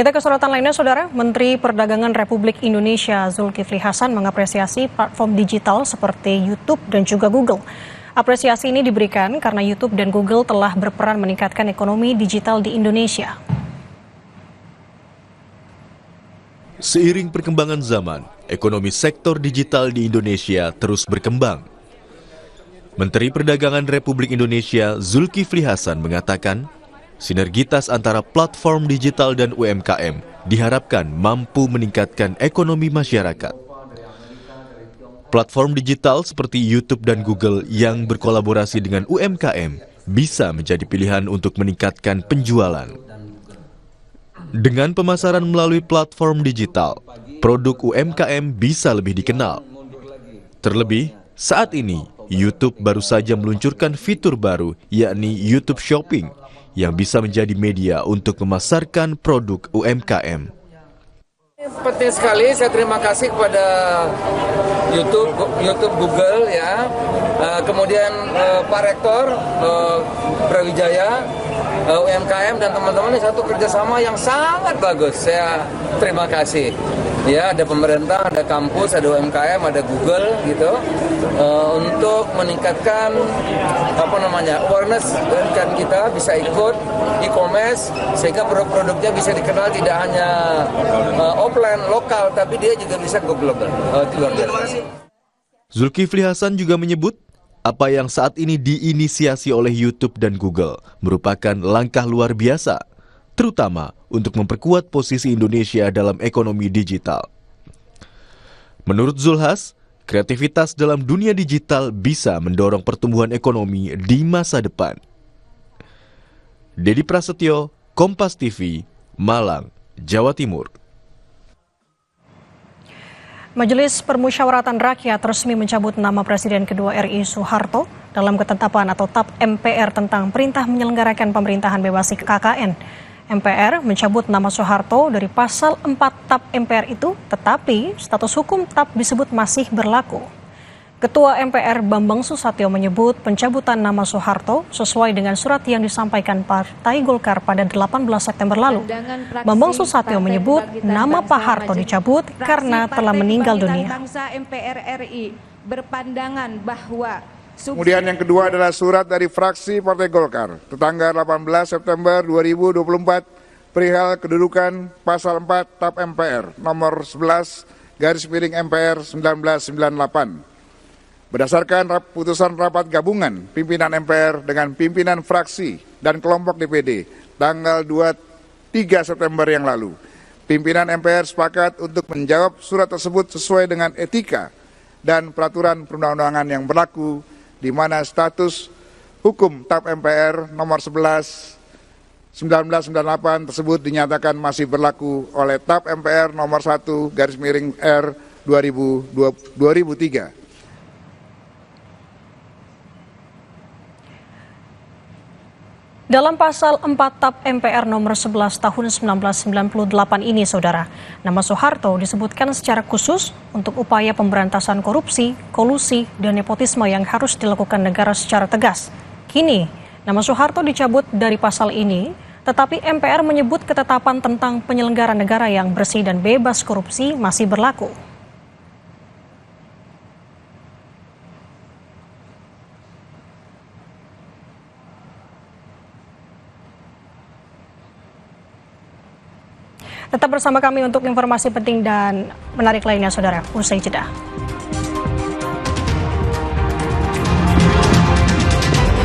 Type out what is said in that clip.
Kita ke sorotan lainnya, Saudara. Menteri Perdagangan Republik Indonesia Zulkifli Hasan mengapresiasi platform digital seperti YouTube dan juga Google. Apresiasi ini diberikan karena YouTube dan Google telah berperan meningkatkan ekonomi digital di Indonesia. Seiring perkembangan zaman, ekonomi sektor digital di Indonesia terus berkembang. Menteri Perdagangan Republik Indonesia Zulkifli Hasan mengatakan, sinergitas antara platform digital dan UMKM diharapkan mampu meningkatkan ekonomi masyarakat. Platform digital seperti YouTube dan Google yang berkolaborasi dengan UMKM bisa menjadi pilihan untuk meningkatkan penjualan. Dengan pemasaran melalui platform digital, produk UMKM bisa lebih dikenal. Terlebih, saat ini YouTube baru saja meluncurkan fitur baru, yakni YouTube Shopping, yang bisa menjadi media untuk memasarkan produk UMKM. Penting sekali, saya terima kasih kepada YouTube, Google ya, kemudian Pak Rektor, Brawijaya, UMKM dan teman-teman ini satu kerjasama yang sangat bagus. Saya terima kasih. Ya, ada pemerintah, ada kampus, ada UMKM, ada Google gitu, untuk meningkatkan awareness UMKM kita bisa ikut e-commerce sehingga produk-produknya bisa dikenal tidak hanya offline lokal tapi dia juga bisa go global. Luar biasa. Zulkifli Hasan juga menyebut apa yang saat ini diinisiasi oleh YouTube dan Google merupakan langkah luar biasa, terutama untuk memperkuat posisi Indonesia dalam ekonomi digital. Menurut Zulhas, kreativitas dalam dunia digital bisa mendorong pertumbuhan ekonomi di masa depan. Dedi Prasetyo, Kompas TV, Malang, Jawa Timur. Majelis Permusyawaratan Rakyat resmi mencabut nama Presiden kedua RI Soeharto dalam ketetapan atau TAP MPR tentang perintah menyelenggarakan pemerintahan bebas KKN. MPR mencabut nama Soeharto dari pasal 4 TAP MPR itu, tetapi status hukum TAP disebut masih berlaku. Ketua MPR Bambang Susatyo menyebut pencabutan nama Soeharto sesuai dengan surat yang disampaikan Partai Golkar pada 18 September lalu. Bambang Susatyo menyebut nama Pak Harto dicabut karena telah meninggal dunia. MPR RI berpandangan bahwa kemudian yang kedua adalah surat dari fraksi Partai Golkar tertanggal 18 September 2024 perihal kedudukan pasal 4 TAP MPR nomor 11 MPR 1998. Berdasarkan putusan rapat gabungan pimpinan MPR dengan pimpinan fraksi dan kelompok DPD tanggal 23 September yang lalu, pimpinan MPR sepakat untuk menjawab surat tersebut sesuai dengan etika dan peraturan perundang-undangan yang berlaku, di mana status hukum TAP MPR nomor 11 1998 tersebut dinyatakan masih berlaku oleh TAP MPR nomor 1 R 2003. Dalam pasal 4 TAP MPR nomor 11 tahun 1998 ini, Saudara, nama Soeharto disebutkan secara khusus untuk upaya pemberantasan korupsi, kolusi, dan nepotisme yang harus dilakukan negara secara tegas. Kini, nama Soeharto dicabut dari pasal ini, tetapi MPR menyebut ketetapan tentang penyelenggara negara yang bersih dan bebas korupsi masih berlaku. Tetap bersama kami untuk informasi penting dan menarik lainnya, Saudara. Usai jeda.